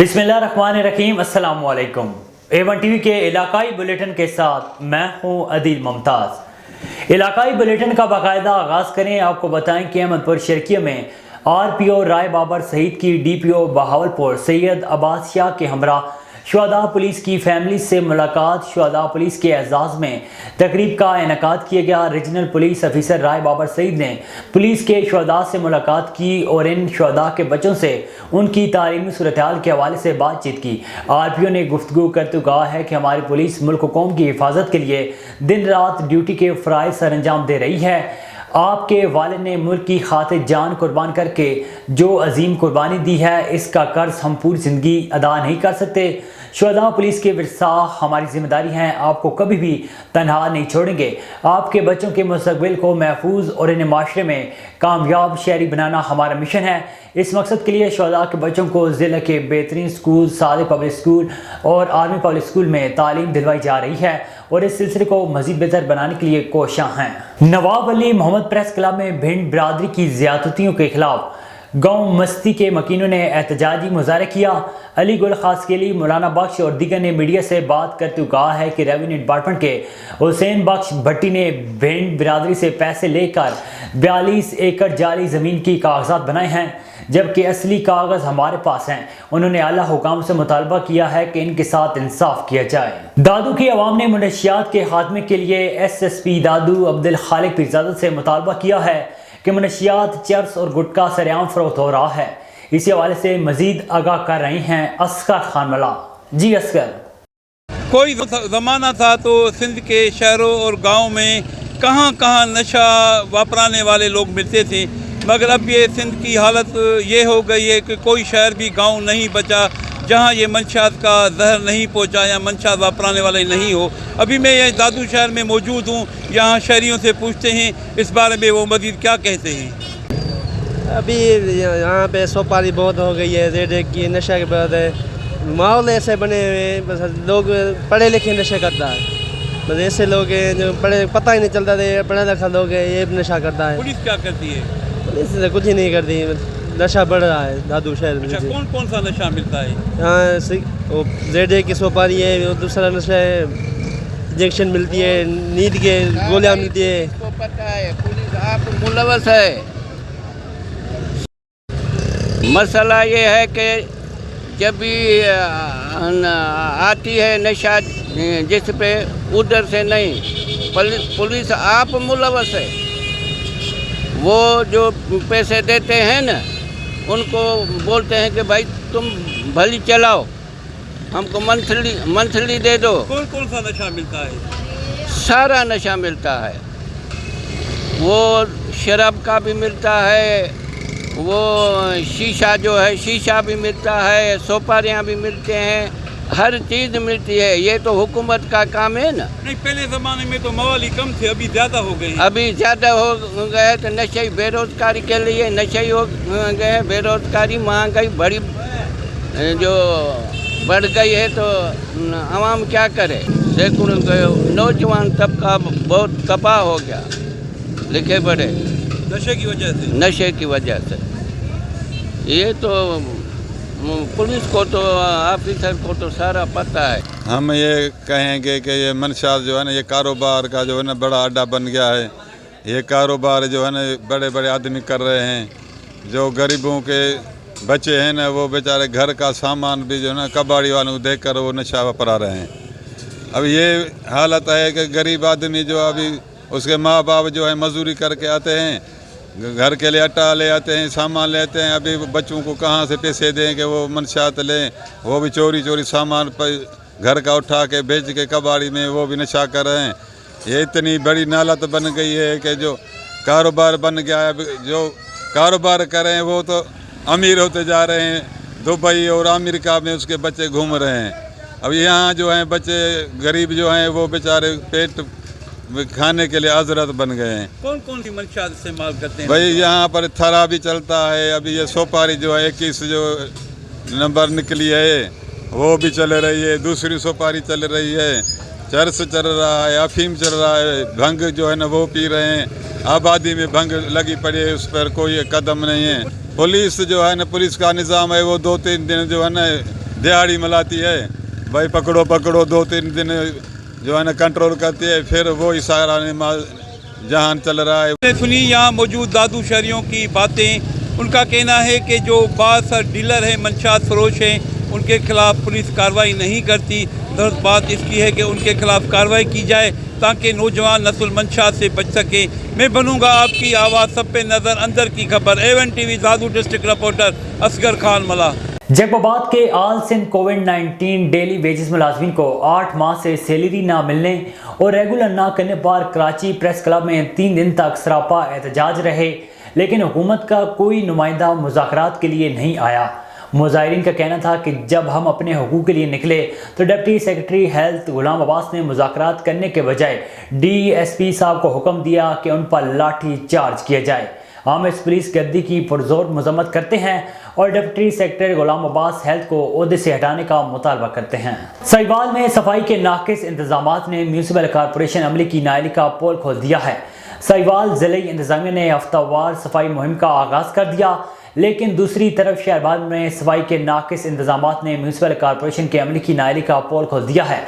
बिस्मिल्लाहिर्रहमानिर्रहीम। अस्सलाम वालेकुम। A1 टीवी के इलाकाई बुलेटिन के साथ मैं हूं अदील मुमताज़। इलाकाई बुलेटिन का बाकायदा आगाज़ करें। आपको बताएं कि अहमदपुर शर्किया में RPO राय बाबर सईद की DPO बहावलपुर सैयद अब्बास शाह के हमरा शुहदा पुलिस की फैमिली से मुलाकात। शुहदा पुलिस के एजाज़ में तकरीब का इनेकाद किया गया। रीजनल पुलिस ऑफिसर राय बाबर सईद ने पुलिस के शुहदा से मुलाकात की और इन शुहदा के बच्चों से उनकी तालीमी सूरत-ए-हाल के हवाले से बातचीत की। RPO ने गुफ्तगू करते हुए कहा है कि हमारी पुलिस मुल्क कौम की हिफाजत के लिए दिन रात ड्यूटी के फ़राइज़ सर अंजाम दे रही है। आपके वालिद ने मुल्क की खातिर जान कुर्बान करके जो अजीम कुर्बानी दी है, इसका कर्ज हम पूरी ज़िंदगी अदा नहीं कर सकते। शुहदा पुलिस के विरसा हमारी जिम्मेदारी हैं, आपको कभी भी तनहा नहीं छोड़ेंगे। आपके बच्चों के मुस्तकबिल को महफूज और इन्हें माशरे में कामयाब शहरी बनाना हमारा मिशन है। इस मकसद के लिए शुहदा के बच्चों को ज़िले के बेहतरीन स्कूल, सादिक पब्लिक स्कूल और आर्मी पब्लिक स्कूल में तालीम दिलवाई जा रही है और इस सिलसिले को मज़ीद बेहतर बनाने के लिए कोशिशां हैं। नवाब अली मोहम्मद प्रेस क्लब में भिंड बिरादरी की ज़्यादतियों के खिलाफ गाँव मस्ती के मकीनों ने एहतजाजी मुजाहरा किया। अली गुल खासकेली, मौलाना बख्श और दीगर ने मीडिया से बात करते हुए कहा है कि रेवेन्यू डिपार्टमेंट के हुसैन बख्श भट्टी ने भिंड बिरादरी से पैसे लेकर 42 एकड़ जाली ज़मीन की कागजात बनाए हैं, जबकि असली कागज़ हमारे पास हैं। उन्होंने आला हुकाम से मुतालबा किया है कि इनके साथ इंसाफ किया जाए। दादू की आवाम ने मुनशियात के खात्मे के लिए SSP दादू अब्दुल खालिक पीरजादा से मुतालबा किया है कि मुनशियात, चर्स और गुटखा सरेआम फरोख्त हो रहा है। इसी हवाले से मजीद आगाह कर रहे हैं असगर खान मला। जी असगर। कोई ज़माना था तो सिंध के शहरों और गाँव में कहाँ कहाँ नशा वापराने वाले लोग मिलते थे, मगर अब ये सिंध की हालत ये हो गई है कि कोई शहर भी गांव नहीं बचा जहां ये मंशात का जहर नहीं पहुंचा या मंशात वापराने वाले नहीं हो। अभी मैं ये दादू शहर में मौजूद हूं, यहाँ शहरियों से पूछते हैं इस बारे में वो मज़ीद क्या कहते हैं। अभी यहाँ पे सोपारी बहुत हो गई है, रेड की नशा के बाद है, माहौल ऐसे बने हुए हैं, बस लोग पढ़े लिखे नशे करता है, बस ऐसे लोग हैं जो पढ़े पता ही नहीं चलता थे, पढ़ा लिखा लोग है ये नशा करता है। पुलिस क्या करती है? पुलिस कुछ ही नहीं करती, नशा बढ़ रहा है दादू शहर में। अच्छा, कौन कौन सा नशा मिलता है यहाँ? रेड की सोपारी है, और दूसरा नशा है इंजेक्शन मिलती है, नींद के गोलियाँ मिलती है। पता है पुलिस आप मुलवस है। मसला ये है कि जब भी आती है नशा जिस पे उधर से नहीं, पुलिस आप मुलवस है। वो जो पैसे देते हैं ना, उनको बोलते हैं कि भाई तुम भली चलाओ, हमको मंथली दे दो। कौन कौन सा नशा मिलता है? सारा नशा मिलता है, वो शराब का भी मिलता है, वो शीशा जो है शीशा भी मिलता है, सोपारियाँ भी मिलते हैं, हर चीज़ मिलती है। ये तो हुकूमत का काम है ना। नहीं, पहले ज़माने में तो मवाली कम थे, अभी ज़्यादा हो गए। अभी ज़्यादा हो गए तो नशे बेरोज़गारी के लिए नशे हो गए, बेरोज़गारी महंगाई बड़ी जो बढ़ गई है, तो आवाम क्या करे। सैकड़ों नौजवान तबका बहुत तबाह हो गया लिखे पढ़े नशे की वजह से। नशे की वजह से। ये तो पुलिस को तो ऑफिसर को तो सारा पता है। हम ये कहेंगे कि ये मंशात जो है ना, ये कारोबार का जो है ना बड़ा अड्डा बन गया है। ये कारोबार जो है ना बड़े बड़े आदमी कर रहे हैं, जो गरीबों के बच्चे हैं ना, वो बेचारे घर का सामान भी जो है ना कबाड़ी वालों को देख कर वो नशा वापरा रहे हैं। अब ये हालत है कि गरीब आदमी जो अभी उसके माँ बाप जो है मजदूरी करके आते हैं, घर के लिए आटा ले आते हैं, सामान लेते हैं, अभी बच्चों को कहाँ से पैसे दें कि वो मंशात लें। वो भी चोरी चोरी सामान पर घर का उठा के बेच के कबाड़ी में वो भी नशा कर रहे हैं। ये इतनी बड़ी नालत बन गई है कि जो कारोबार बन गया है, जो कारोबार कर रहे हैं वो तो अमीर होते जा रहे हैं। दुबई और अमेरिका में उसके बच्चे घूम रहे हैं। अब यहाँ जो हैं बच्चे गरीब जो हैं वो बेचारे पेट खाने के लिए आज़रत बन गए हैं। कौन कौन सी मंशात इस्तेमाल करते हैं? भाई यहाँ पर थरा भी चलता है, अभी ये सोपारी जो है 21 जो नंबर निकली है वो भी चल रही है, दूसरी सोपारी चल रही है, चरस चल रहा है, अफीम चल रहा है, भंग जो है ना वो पी रहे हैं। आबादी में भंग लगी पड़ी है, उस पर कोई कदम नहीं है। पुलिस जो है ना, पुलिस का निज़ाम है वो 2-3 दिन जो है ना दिहाड़ी मिलाती है, भाई पकड़ो पकड़ो, 2-3 दिन जो है ना कंट्रोल करती है, फिर वही सारा जहान चल रहा है। ने सुनी यहाँ मौजूद दादू शहरियों की बातें। उनका कहना है कि जो बास डीलर हैं, मंशात फरोश हैं, उनके खिलाफ पुलिस कार्रवाई नहीं करती। दरअसल बात इसकी है कि उनके खिलाफ कार्रवाई की जाए ताकि नौजवान नस्ल मंशात से बच सके। मैं बनूंगा आपकी आवाज़, सब पे नज़र, अंदर की खबर। A1 TV दादू डिस्ट्रिक्ट रिपोर्टर असगर खान मला। जैकोबाद के आल सिंध कोविड-19 डेली वेजेस मुलाजमीन को 8 माह से सैलरी ना मिलने और रेगुलर ना करने पर कराची प्रेस क्लब में 3 दिन तक सरापा एहतजाज रहे, लेकिन हुकूमत का कोई नुमाइंदा मुज़ाकरात के लिए नहीं आया। मुजाहिरीन का कहना था कि जब हम अपने हुकूक के लिए निकले तो डिप्टी सेक्रेटरी हेल्थ गुलाम अब्बास ने मुज़ाकरात करने के बजाय DSP साहब को हुक्म दिया कि उन पर लाठी चार्ज किया जाए। हम इस पुलिस गद्दी की पुरजोर मजम्मत करते हैं और डिप्टी सेक्रेटरी गुलाम अब्बास हेल्थ को ओहदे से हटाने का मुतालबा करते हैं। सहीवाल में सफाई के नाकिस इंतजामात ने म्यूनसिपल कॉरपोरेशन अमले की नाअहली का पोल खोल दिया है। सहीवाल ज़िले इंतजामिया ने हफ्तावार सफाई मुहिम का आगाज़ कर दिया, लेकिन दूसरी तरफ शहरबाद में सफाई के नाकिस इंतजामात ने म्यूनसिपल कॉरपोरेशन के अमले की नाअहली का पोल खोल दिया है।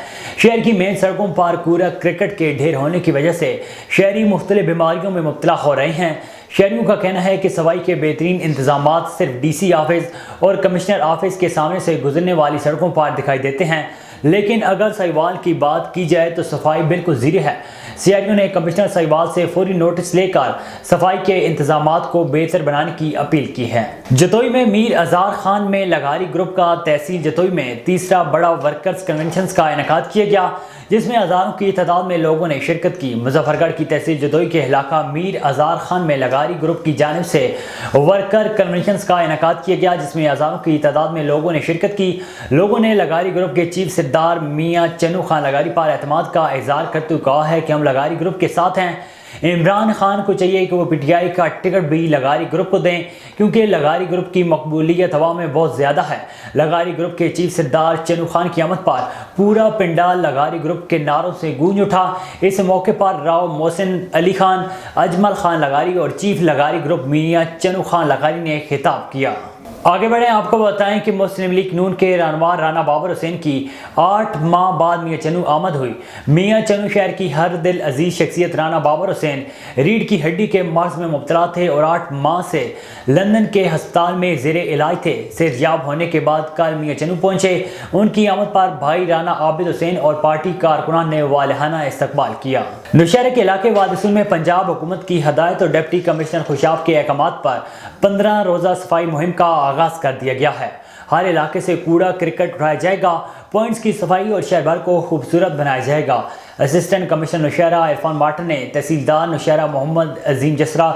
शहर की मेन सड़कों पर कूड़ा क्रिकेट के ढेर होने की वजह से शहरी मुख्तलिफ बीमारियों में मुब्तला हो रहे हैं। शहरियों का कहना है कि सफाई के बेहतरीन इंतजामात सिर्फ DC ऑफिस और कमिश्नर ऑफिस के सामने से गुजरने वाली सड़कों पर दिखाई देते हैं, लेकिन अगर सहीवाल की बात की जाए तो सफाई बिल्कुल ज़ीरो है। शहरियों ने कमिश्नर सहीवाल से फौरी नोटिस लेकर सफाई के इंतजामात को बेहतर बनाने की अपील की है। जतोई में मीर अजार खान में लगारी ग्रुप का तहसील जतोई में तीसरा बड़ा वर्कर्स कन्वेंशन का इनेकाद किया गया, जिसमें हज़ारों की तादाद में लोगों ने शिरकत की। मुजफ्फरगढ़ की तहसील जतोई के इलाका मीर अजार खान में लगारी ग्रुप की जानिब से वर्कर कन्वेंशन का इनेकाद किया गया, जिसमें हज़ारों की तादाद में लोगों ने शिरकत की। लोगों ने लगारी ग्रुप के चीफ सरदार मियाँ चन्नू खान लगारी पर एतमाद का इजहार करते हुए कहा है कि हम लगारी ग्रुप के साथ हैं। इमरान खान को चाहिए कि वो PTI का टिकट भी लगारी ग्रुप को दें, क्योंकि लगारी ग्रुप की मकबूलियत हवा में बहुत ज़्यादा है। लगारी ग्रुप के चीफ सरदार चन्नू खान की आमद पर पूरा पिंडाल लगारी ग्रुप के नारों से गूंज उठा। इस मौके पर राव मोहसिन अली खान, अजमल खान लगारी और चीफ लगारी ग्रुप मियाँ चन्नू खान लगारी ने खिताब किया। आगे बढ़ें, आपको बताएं कि मुस्लिम लीग नून के रहनुमा राना बाबर हुसैन की 8 माह बाद मियाँ चन्नू आमद हुई। मियाँ चन्नू शहर की हर दिल अजीज शख्सियत राना बाबर हुसैन रीढ़ की हड्डी के मर्ज में मुब्तला थे और 8 माह से लंदन के हस्पताल में ज़ेरे इलाज थे। सेहतयाब होने के बाद कल मियाँ चन्नू पहुँचे। उनकी आमद पर भाई राना आबिद हुसैन और पार्टी कारकुनान ने वालिहाना इस्तकबाल किया। नौशहरा के इलाके वादिसुल में पंजाब हुकूमत की हदायत और डिप्टी कमिश्नर खुशाब के अहकामात पर 15 रोज़ा सफाई मुहिम का आगाज़ कर दिया गया है। हर इलाके से कूड़ा क्रिकेट उठाया जाएगा, पॉइंट्स की सफाई और शहर भर को खूबसूरत बनाया जाएगा। Assistant commissioner Nowshera Irfan Martin ने तहसीलदार नौशहरा मोहम्मद अजीम जसरा,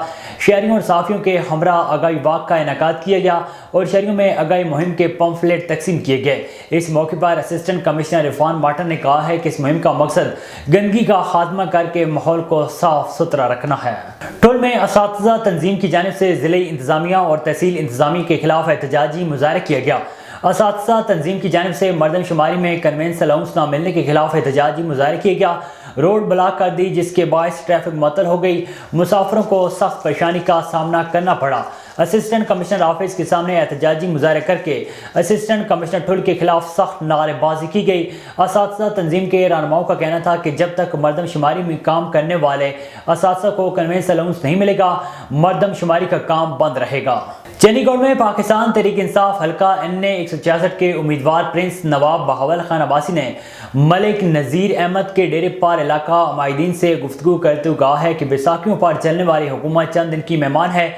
शहरियों और साफियों के हमरा आगाही वाक का इनेकाद किया गया और शहरियों में आगाही मुहिम के पम्फलेट तकसीम किए गए। इस मौके पर असिस्टेंट कमिश्नर इरफान मार्टन ने कहा है कि इस मुहिम का मकसद गंदगी का खात्मा करके माहौल को साफ सुथरा रखना है। टोल में असातिज़ा तंजीम की जानिब से ज़िले इंतजामिया और तहसील इंतजामी के खिलाफ एहतजाजी मुजाहरा किया गया। असातिज़ा तंजीम की जानिब से मर्दमशुमारी में कन्वेंस अलाउंस ना मिलने के खिलाफ एहतजाजी मुजाहरा किया गया। रोड ब्लॉक कर दी, जिसके बायस ट्रैफिक मुअत्तल हो गई। मुसाफिरों को सख्त परेशानी का सामना करना पड़ा। असिस्टेंट कमिश्नर ऑफिस के सामने एहतजाजी मुजाहरा करके असिस्टेंट कमिश्नर ठुल के खिलाफ सख्त नारेबाजी की गई। असातिज़ा तंजीम के रहनुमाओं का कहना था कि जब तक मर्दमशुमारी में काम करने वाले असातिज़ा को कन्वेंस अलाउंस नहीं मिलेगा, मर्दमशुमारी का काम बंद रहेगा। चंडीगढ़ में पाकिस्तान तहरीक इंसाफ हल्का NA 166 के उम्मीदवार प्रिंस नवाब बहावल खान अब्बासी ने मलिक नज़ीर अहमद के डेरे पार इलाका माहिदीन से गुफ्तगू करते हुए कहा है कि बैसाखियों पर चलने वाली हुकूमत चंद दिन की मेहमान है।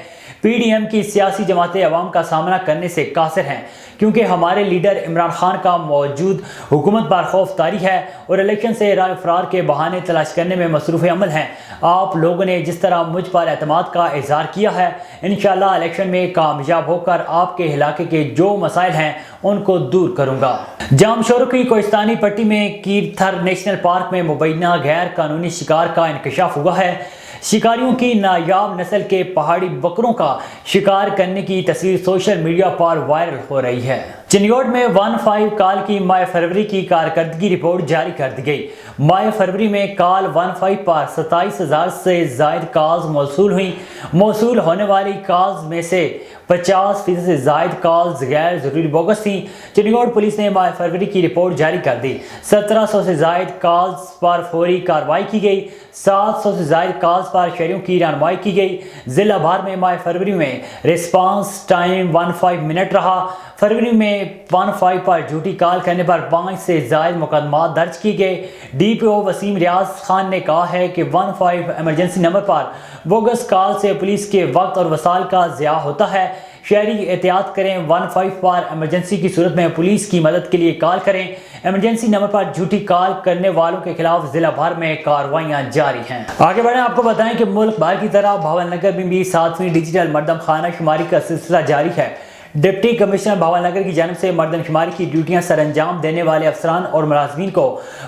PDM की सियासी जमातें अवाम का सामना करने से कासिर हैं, क्योंकि हमारे लीडर इमरान खान का मौजूद हुकूमत पर खौफ तारी है और इलेक्शन से राय फरार के बहाने तलाश करने में मसरूफ़ अमल हैं। आप लोगों ने जिस तरह मुझ पर एतमाद का इजहार किया है, इंशाअल्लाह इलेक्शन में कामयाब होकर आपके इलाके के जो मसाइल हैं उनको दूर करूँगा। जामशोरों की कोहिस्तानी पट्टी में कीरथर नेशनल पार्क में मुबैना गैर कानूनी शिकार का इंकशाफ हुआ है। शिकारियों की नायाब नस्ल के पहाड़ी बकरों का शिकार करने की तस्वीर सोशल मीडिया पर वायरल हो रही है। چنگوٹ میں 15 کال کی ماہ فروری کی کارکردگی رپورٹ جاری کر دی گئی۔ ماہ فروری میں کال 15 پر 27,000 سے زائد کالز موصول ہوئیں۔ موصول ہونے والی کالز میں سے 50% سے زائد کالز غیر ضروری بوگس تھیں۔ چنگوٹ پولیس نے ماہ فروری کی رپورٹ جاری کر دی۔ 1700 سے زائد کالز پر فوری کارروائی کی گئی۔ 700 سے زائد کالز پر شہریوں کی رہنمائی کی گئی۔ ضلع بھر میں ماہ فروری میں رسپانس ٹائم 15 منٹ رہا۔ فروری میں 15 پر جھوٹی کال کرنے پر 5 سے زائد مقدمات درج کیے گئے۔ ڈی پی او وسیم ریاض خان نے کہا ہے کہ 15 ایمرجنسی نمبر پر بوگس کال سے پولیس کے وقت اور وسائل کا ضیاع ہوتا ہے۔ شہری احتیاط کریں، 15 پر ایمرجنسی کی صورت میں پولیس کی مدد کے لیے کال کریں۔ ایمرجنسی نمبر پر جھوٹی کال کرنے والوں کے خلاف ضلع بھر میں کارروائیاں جاری ہیں۔ آگے بڑھیں، آپ کو بتائیں کہ ملک بھر کی طرح بھاول نگر میں بھی 7ویں ڈیجیٹل مردم خانہ شماری کا سلسلہ جاری ہے۔ ڈپٹی کمشنر بھاول نگر کی جانب سے مردم شماری کی ڈیوٹیاں سر انجام دینے والے افسران اور ملازمین کو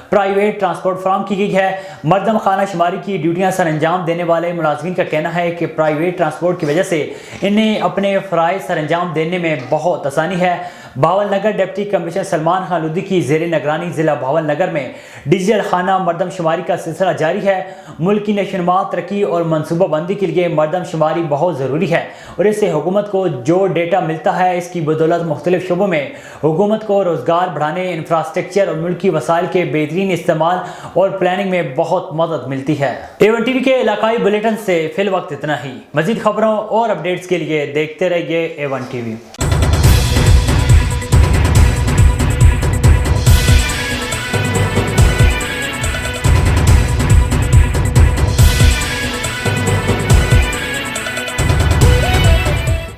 پرائیویٹ ٹرانسپورٹ فراہم کی گئی ہے۔ مردم خانہ شماری کی ڈیوٹیاں سر انجام دینے والے ملازمین کا کہنا ہے کہ پرائیویٹ ٹرانسپورٹ کی وجہ سے انہیں اپنے فرائض سر انجام دینے میں بہت آسانی ہے۔ بھاول نگر ڈپٹی کمشنر سلمان خان لودھی کی زیر نگرانی ضلع بھاول نگر میں ڈیجیٹل خانہ مردم شماری کا سلسلہ جاری ہے۔ ملک کی نشوونما، ترقی اور منصوبہ بندی کے لیے مردم شماری بہت ضروری ہے اور اس سے حکومت کو جو ڈیٹا ملتا ہے اس کی بدولت مختلف شعبوں میں حکومت کو روزگار بڑھانے، انفراسٹرکچر اور ملکی وسائل کے بہترین استعمال اور پلاننگ میں بہت مدد ملتی ہے۔ A1 TV کے علاقائی بلیٹن سے فی الوقت اتنا ہی۔ مزید خبروں اور اپڈیٹس کے لیے دیکھتے رہیے A1 TV۔